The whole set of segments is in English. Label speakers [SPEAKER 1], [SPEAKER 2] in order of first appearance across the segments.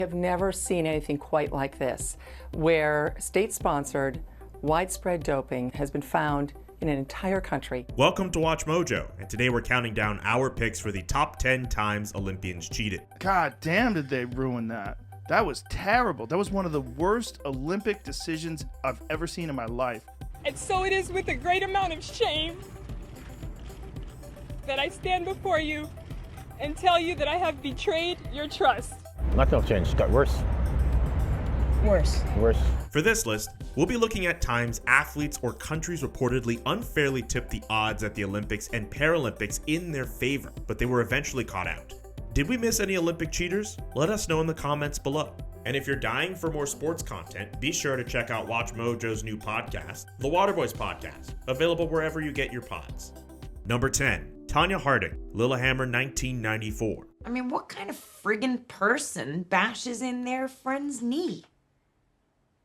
[SPEAKER 1] I've never seen anything quite like this, where state-sponsored, widespread doping has been found in an entire country.
[SPEAKER 2] Welcome to Watch Mojo, and today we're counting down our picks for the top 10 times Olympians cheated.
[SPEAKER 3] God damn, did they ruin that. That was terrible. That was one of the worst Olympic decisions I've ever seen in my life.
[SPEAKER 4] And so it is with a great amount of shame that I stand before you and tell you that I have betrayed your trust.
[SPEAKER 5] Nothing will change. It got worse.
[SPEAKER 4] Worse.
[SPEAKER 2] For this list, we'll be looking at times athletes or countries reportedly unfairly tipped the odds at the Olympics and Paralympics in their favor, but they were eventually caught out. Did we miss any Olympic cheaters? Let us know in the comments below. And if you're dying for more sports content, be sure to check out Watch Mojo's new podcast, The Waterboys Podcast, available wherever you get your pods. Number 10, Tonya Harding, Lillehammer 1994.
[SPEAKER 6] I mean, what kind of friggin' person bashes in their friend's knee?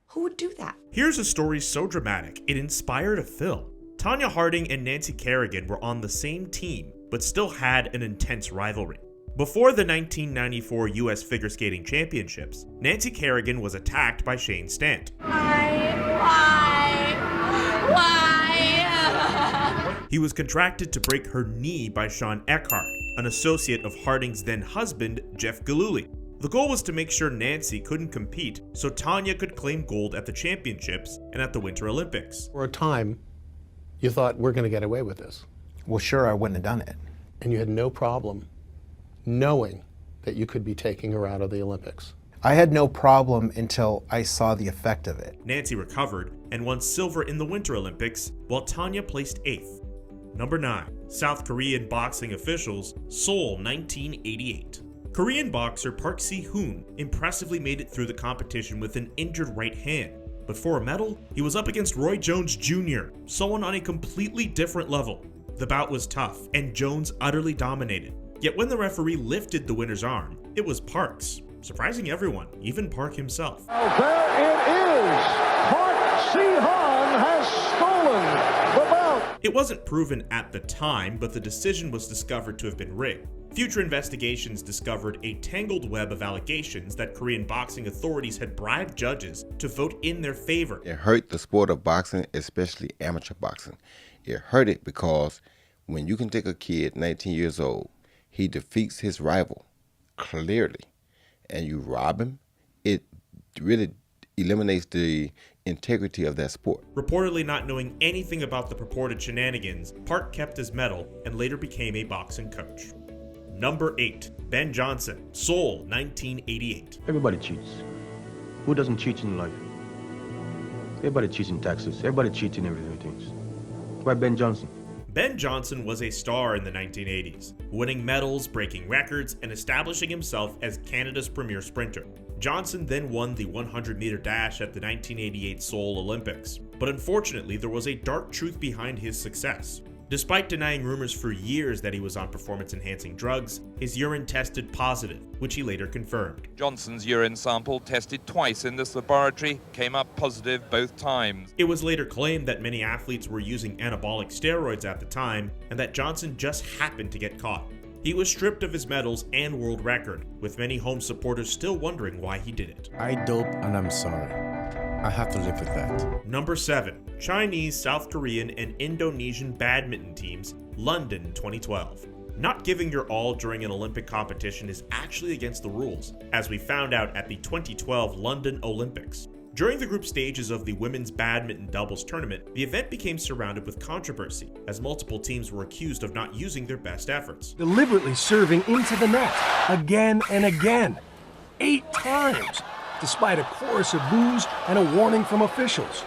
[SPEAKER 6] Who would do that?
[SPEAKER 2] Here's a story so dramatic, it inspired a film. Tonya Harding and Nancy Kerrigan were on the same team, but still had an intense rivalry. Before the 1994 US Figure Skating Championships, Nancy Kerrigan was attacked by Shane Stant.
[SPEAKER 6] Why?
[SPEAKER 2] He was contracted to break her knee by Sean Eckhart, an associate of Harding's then husband, Jeff Gillooly. The goal was to make sure Nancy couldn't compete so Tonya could claim gold at the championships and at the Winter Olympics.
[SPEAKER 5] For a time, you thought, we're going to get away with this.
[SPEAKER 7] Well, sure, I wouldn't have done it.
[SPEAKER 5] And you had no problem knowing that you could be taking her out of the Olympics.
[SPEAKER 7] I had no problem until I saw the effect of it.
[SPEAKER 2] Nancy recovered and won silver in the Winter Olympics, while Tonya placed 8th. Number 9, South Korean boxing officials, Seoul 1988. Korean boxer Park Si-hoon impressively made it through the competition with an injured right hand. But for a medal, he was up against Roy Jones Jr., someone on a completely different level. The bout was tough, and Jones utterly dominated. Yet when the referee lifted the winner's arm, it was Park's, surprising everyone, even Park himself.
[SPEAKER 8] There it is! Park Si-hoon has stolen the bout!
[SPEAKER 2] It wasn't proven at the time, but the decision was discovered to have been rigged. Future investigations discovered a tangled web of allegations that Korean boxing authorities had bribed judges to vote in their favor.
[SPEAKER 9] It hurt the sport of boxing, especially amateur boxing. It hurt it because when you can take a kid, 19 years old, he defeats his rival clearly, and you rob him, it really eliminates the integrity of that sport.
[SPEAKER 2] Reportedly not knowing anything about the purported shenanigans, Park kept his medal and later became a boxing coach. Number 8, Ben Johnson, Seoul 1988.
[SPEAKER 10] Everybody cheats. Who doesn't cheat in life? Everybody cheats in taxes. Everybody cheats in everything. Why Ben Johnson?
[SPEAKER 2] Ben Johnson was a star in the 1980s, winning medals, breaking records, and establishing himself as Canada's premier sprinter. Johnson then won the 100-meter dash at the 1988 Seoul Olympics, but unfortunately there was a dark truth behind his success. Despite denying rumors for years that he was on performance-enhancing drugs, his urine tested positive, which he later confirmed.
[SPEAKER 11] Johnson's urine sample tested twice in this laboratory, came up positive both times.
[SPEAKER 2] It was later claimed that many athletes were using anabolic steroids at the time, and that Johnson just happened to get caught. He was stripped of his medals and world record, with many home supporters still wondering why he did it.
[SPEAKER 12] I dope and I'm sorry. I have to live with that.
[SPEAKER 2] Number 7, Chinese, South Korean, and Indonesian badminton teams, London 2012. Not giving your all during an Olympic competition is actually against the rules, as we found out at the 2012 London Olympics. During the group stages of the women's badminton doubles tournament, the event became surrounded with controversy, as multiple teams were accused of not using their best efforts.
[SPEAKER 13] Deliberately serving into the net, again and again, 8 times, despite a chorus of boos and a warning from officials.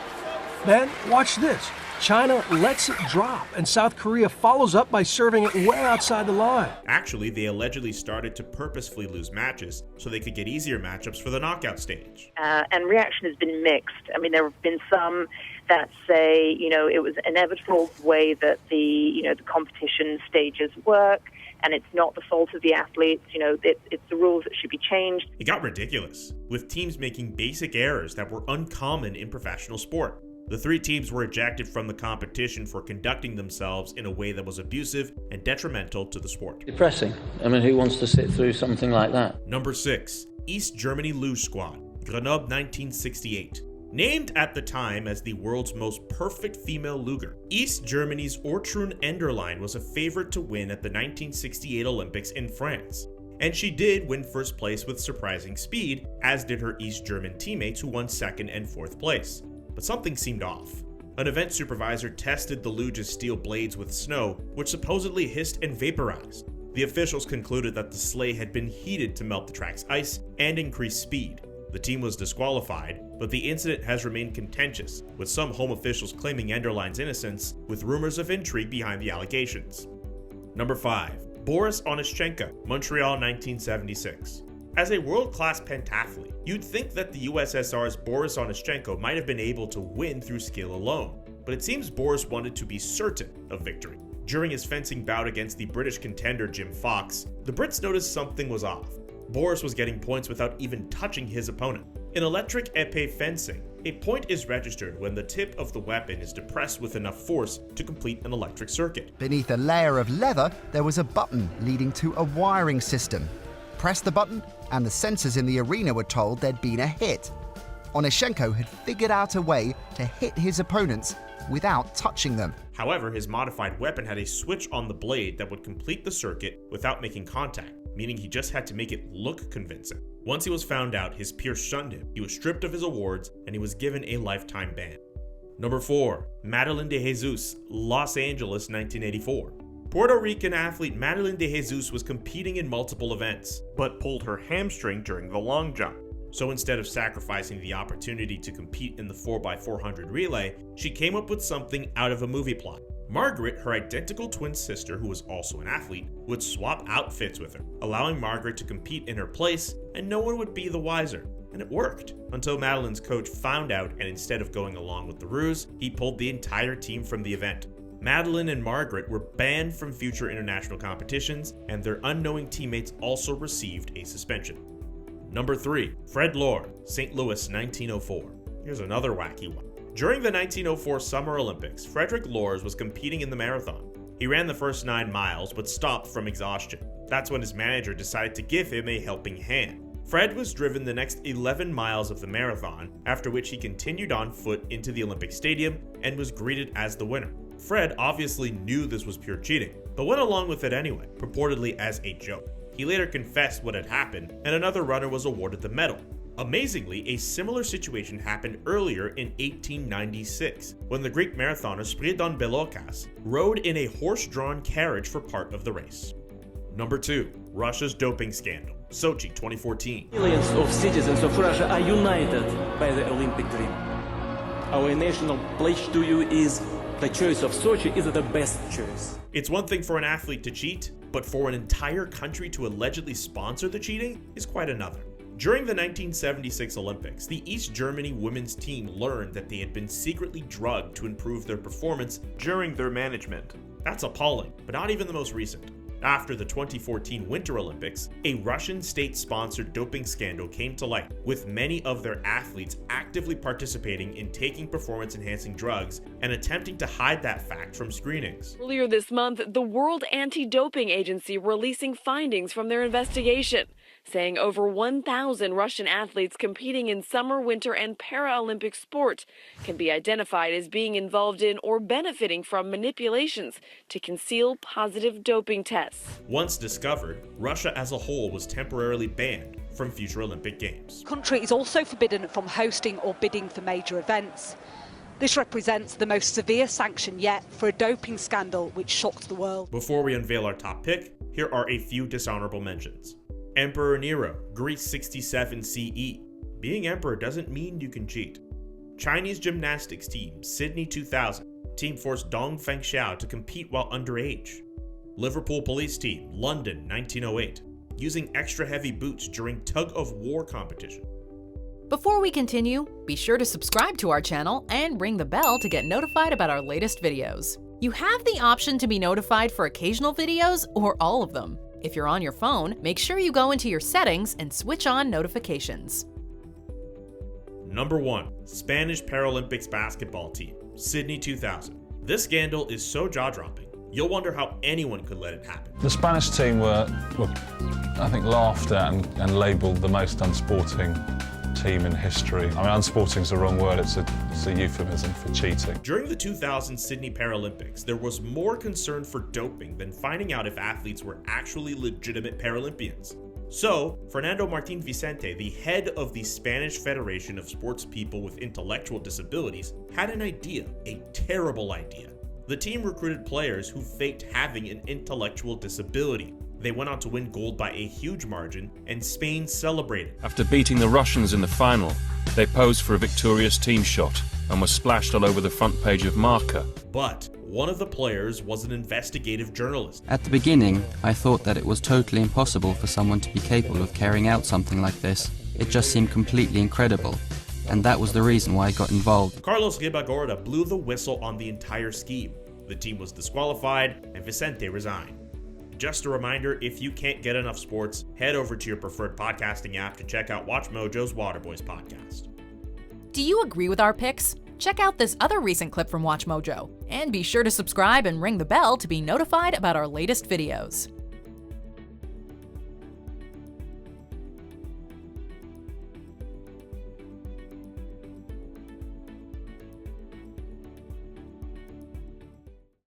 [SPEAKER 13] Then, watch this. China lets it drop, and South Korea follows up by serving it way outside the line.
[SPEAKER 2] Actually, they allegedly started to purposefully lose matches so they could get easier matchups for the knockout stage.
[SPEAKER 14] And reaction has been mixed. I mean, there have been some that say, it was inevitable the way that the competition stages work, and it's not the fault of the athletes. It's the rules that should be changed.
[SPEAKER 2] It got ridiculous, with teams making basic errors that were uncommon in professional sport. The 3 teams were ejected from the competition for conducting themselves in a way that was abusive and detrimental to the sport.
[SPEAKER 15] Depressing. I mean, who wants to sit through something like that?
[SPEAKER 2] Number 6, East Germany luge squad, Grenoble 1968. Named at the time as the world's most perfect female luger, East Germany's Ortrun Enderlein was a favorite to win at the 1968 Olympics in France. And she did win first place with surprising speed, as did her East German teammates who won second and fourth place. But something seemed off. An event supervisor tested the luge's steel blades with snow, which supposedly hissed and vaporized. The officials concluded that the sleigh had been heated to melt the track's ice and increase speed. The team was disqualified, but the incident has remained contentious, with some home officials claiming Enderlein's innocence, with rumors of intrigue behind the allegations. Number 5. Boris Onischenko, Montreal 1976. As a world-class pentathlete, you'd think that the USSR's Boris Onischenko might have been able to win through skill alone, but it seems Boris wanted to be certain of victory. During his fencing bout against the British contender Jim Fox, the Brits noticed something was off. Boris was getting points without even touching his opponent. In electric épée fencing, a point is registered when the tip of the weapon is depressed with enough force to complete an electric circuit.
[SPEAKER 15] Beneath a layer of leather, there was a button leading to a wiring system. Press the button, and the sensors in the arena were told there'd been a hit. Onischenko had figured out a way to hit his opponents without touching them.
[SPEAKER 2] However, his modified weapon had a switch on the blade that would complete the circuit without making contact, meaning he just had to make it look convincing. Once he was found out, his peers shunned him, he was stripped of his awards, and he was given a lifetime ban. Number 4. Madeline de Jesus, Los Angeles 1984. Puerto Rican athlete Madeline de Jesus was competing in multiple events, but pulled her hamstring during the long jump. So instead of sacrificing the opportunity to compete in the 4x400 relay, she came up with something out of a movie plot. Margaret, her identical twin sister who was also an athlete, would swap outfits with her, allowing Margaret to compete in her place, and no one would be the wiser. And it worked, until Madeline's coach found out, and instead of going along with the ruse, he pulled the entire team from the event. Madeline and Margaret were banned from future international competitions, and their unknowing teammates also received a suspension. Number 3. Fred Lohr, St. Louis 1904. Here's another wacky one. During the 1904 Summer Olympics, Frederick Lohr was competing in the marathon. He ran the first 9 miles, but stopped from exhaustion. That's when his manager decided to give him a helping hand. Fred was driven the next 11 miles of the marathon, after which he continued on foot into the Olympic Stadium and was greeted as the winner. Fred obviously knew this was pure cheating, but went along with it anyway, purportedly as a joke. He later confessed what had happened, and another runner was awarded the medal. Amazingly, a similar situation happened earlier in 1896, when the Greek marathoner Spiridon Belokas rode in a horse-drawn carriage for part of the race. Number 2. Russia's doping scandal, Sochi 2014.
[SPEAKER 16] Millions of citizens of Russia are united by the Olympic dream. Our national pledge to you is the choice of Sochi is the best choice.
[SPEAKER 2] It's one thing for an athlete to cheat, but for an entire country to allegedly sponsor the cheating is quite another. During the 1976 Olympics, the East Germany women's team learned that they had been secretly drugged to improve their performance during their management. That's appalling, but not even the most recent. After the 2014 Winter Olympics, a Russian state-sponsored doping scandal came to light, with many of their athletes actively participating in taking performance-enhancing drugs and attempting to hide that fact from screenings.
[SPEAKER 17] Earlier this month, the World Anti-Doping Agency releasing findings from their investigation, saying over 1,000 Russian athletes competing in summer, winter, and Paralympic sport can be identified as being involved in or benefiting from manipulations to conceal positive doping tests.
[SPEAKER 2] Once discovered, Russia as a whole was temporarily banned from future Olympic Games.
[SPEAKER 18] The country is also forbidden from hosting or bidding for major events. This represents the most severe sanction yet for a doping scandal which shocked the world.
[SPEAKER 2] Before we unveil our top pick, here are a few dishonorable mentions. Emperor Nero, Greece 67 CE. Being emperor doesn't mean you can cheat. Chinese gymnastics team, Sydney 2000. Team forced Dong Fengxiao to compete while underage. Liverpool police team, London 1908. Using extra heavy boots during tug-of-war competition.
[SPEAKER 19] Before we continue, be sure to subscribe to our channel and ring the bell to get notified about our latest videos. You have the option to be notified for occasional videos or all of them. If you're on your phone, make sure you go into your settings and switch on notifications.
[SPEAKER 2] Number 1. Spanish Paralympics basketball team, Sydney 2000. This scandal is so jaw-dropping You'll wonder how anyone could let it happen.
[SPEAKER 20] The Spanish team were I think, laughed at and labelled the most unsporting team in history. I mean, unsporting is the wrong word, it's a euphemism for cheating.
[SPEAKER 2] During the 2000 Sydney Paralympics, there was more concern for doping than finding out if athletes were actually legitimate Paralympians. So, Fernando Martin Vicente, the head of the Spanish Federation of Sports People with Intellectual Disabilities, had an idea, a terrible idea. The team recruited players who faked having an intellectual disability. They went on to win gold by a huge margin, and Spain celebrated.
[SPEAKER 21] After beating the Russians in the final, they posed for a victorious team shot and were splashed all over the front page of Marca.
[SPEAKER 2] But one of the players was an investigative journalist.
[SPEAKER 22] At the beginning, I thought that it was totally impossible for someone to be capable of carrying out something like this. It just seemed completely incredible, and that was the reason why I got involved.
[SPEAKER 2] Carlos Ribagorda blew the whistle on the entire scheme. The team was disqualified, and Vicente resigned. Just a reminder, if you can't get enough sports, head over to your preferred podcasting app to check out WatchMojo's Waterboys podcast.
[SPEAKER 19] Do you agree with our picks? Check out this other recent clip from WatchMojo, and be sure to subscribe and ring the bell to be notified about our latest videos.